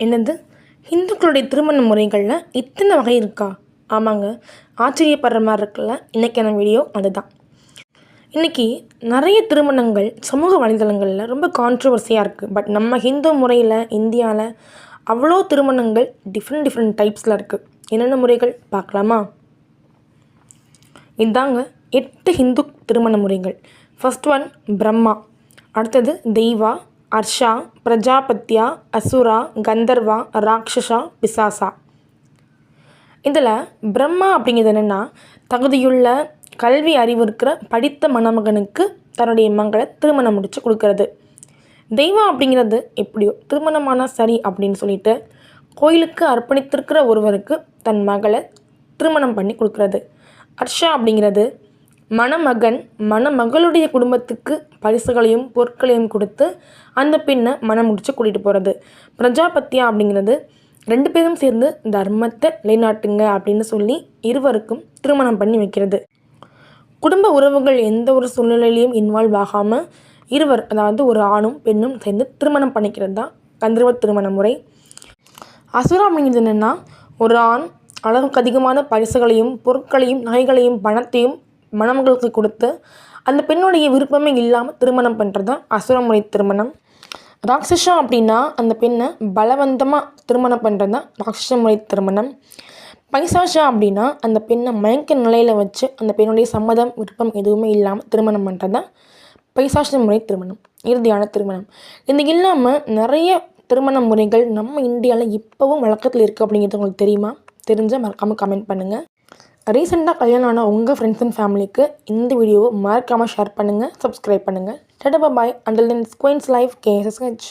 என்னது, இந்துக்களுடைய திருமண முறைகளில் இத்தனை வகை இருக்கா? ஆமாங்க, ஆச்சரியப்படுற மாதிரி இருக்குல்ல. இன்றைக்கான வீடியோ அதுதான். இன்றைக்கி நிறைய திருமணங்கள் சமூக வலைதளங்களில் ரொம்ப கான்ட்ரவர்சியாக இருக்குது. பட் நம்ம ஹிந்து முறையில் இந்தியாவில் அவ்வளோ திருமணங்கள் டிஃப்ரெண்ட் டைப்ஸில் இருக்குது. என்னென்ன முறைகள் பார்க்கலாமா? இதாங்க 8 ஹிந்து திருமண முறைகள். ஃபர்ஸ்ட் ஒன் பிரம்மா, அடுத்தது தெய்வா, அர்ஷா, பிரஜாபத்யா, அசுரா, கந்தர்வா, ராட்சசா, பிசாசா. இதில் பிரம்மா அப்படிங்கிறது என்னென்னா, தகுதியுள்ள கல்வி அறிவு இருக்கிற படித்த மணமகனுக்கு தன்னுடைய மகளை திருமணம் முடித்து கொடுக்கறது. தெய்வா அப்படிங்கிறது எப்படியோ திருமணமான சரி அப்படின்னு சொல்லிட்டு கோயிலுக்கு அர்ப்பணித்திருக்கிற ஒருவருக்கு தன் மகளை திருமணம் பண்ணி கொடுக்கறது. அர்ஷா அப்படிங்கிறது மணமகன் மணமகளுடைய குடும்பத்துக்கு பரிசுகளையும் பொருட்களையும் கொடுத்து அந்த பெண்ணை மனம் முடிச்சு கூட்டிகிட்டு போகிறது. பிரஜாபத்தியா அப்படிங்கிறது 2 பேரும் சேர்ந்து தர்மத்தை நிலைநாட்டுங்க அப்படின்னு சொல்லி இருவருக்கும் திருமணம் பண்ணி வைக்கிறது. குடும்ப உறவுகள் எந்த ஒரு சூழ்நிலையிலையும் இன்வால்வ் ஆகாமல் இருவர், அதாவது ஒரு ஆணும் பெண்ணும் சேர்ந்து திருமணம் பண்ணிக்கிறது தான் கந்தர்வ திருமண முறை. அசுரா அப்படிங்கிறது என்னென்னா, ஒரு ஆண் அளவுக்கு அதிகமான பரிசுகளையும் பொருட்களையும் நகைகளையும் பணத்தையும் மணமகளுக்கு கொடுத்து அந்த பெண்ணுடைய விருப்பமே இல்லாமல் திருமணம் பண்ணுறது தான் அசுரமுறை திருமணம். ராட்சசா அப்படின்னா அந்த பெண்ணை பலவந்தமாக திருமணம் பண்ணுறது தான் ராட்சச முறை திருமணம். பைசாஷா அப்படின்னா அந்த பெண்ணை மயக்க நிலையில் வச்சு அந்த பெண்ணுடைய சம்மதம் விருப்பம் எதுவுமே இல்லாமல் திருமணம் பண்ணுறது தான் பைசாஷ முறை திருமணம், இறுதியான திருமணம். இது இல்லாமல் நிறைய திருமண முறைகள் நம்ம இந்தியாவில் இப்போவும் வழக்கத்தில் இருக்குது அப்படிங்கிறது உங்களுக்கு தெரியுமா? தெரிஞ்சால் மறக்காமல் கமெண்ட் பண்ணுங்கள். ரீசெண்டாக கல்யாணம் ஆன உங்கள் ஃப்ரெண்ட்ஸ் அண்ட் ஃபேமிலிக்கு இந்த வீடியோவை மறக்காமல் ஷேர் பண்ணுங்கள், சப்ஸ்கிரைப் பண்ணுங்கள். Tata bye. Until then, Queens Life, KSSH.